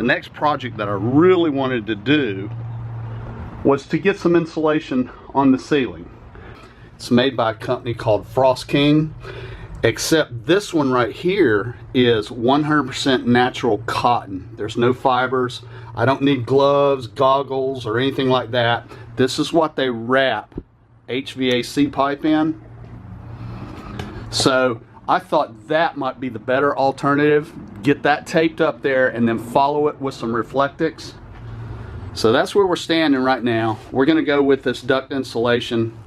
the next project that I really wanted to do was to get some insulation on the ceiling. It's made by a company called Frost King, except this one right here is 100% natural cotton. There's no fibers. I don't need gloves, goggles, or anything like that. This is what they wrap HVAC pipe in. So I thought that might be the better alternative. Get that taped up there and then follow it with some Reflectix. So that's where we're standing right now. We're gonna go with this duct insulation,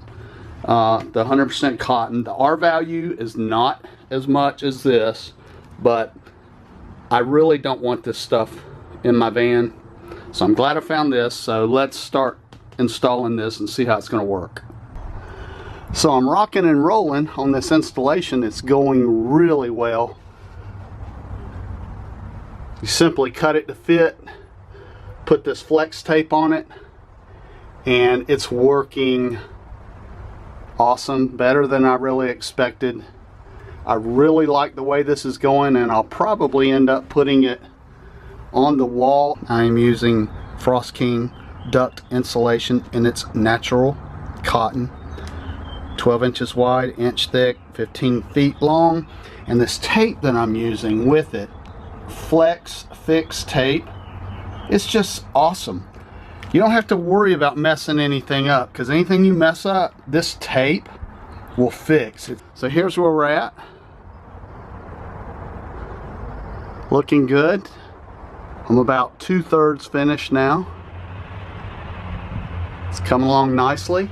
the 100% cotton. The R value is not as much as this, but I really don't want this stuff in my van. So I'm glad I found this. So let's start installing this and see how it's gonna work. So I'm rocking and rolling on this installation. It's going really well. You simply cut it to fit, put this flex tape on it, and it's working awesome, better than I really expected. I really like the way this is going, and I'll probably end up putting it on the wall. I'm using Frost King duct insulation, and it's natural cotton, 12 inches wide, inch thick, 15 feet long. And this tape that I'm using with it, Flex Fix tape, it's just awesome. You don't have to worry about messing anything up, because anything you mess up, this tape will fix it. So here's where we're at. Looking good. I'm about 2/3 finished now. It's coming along nicely.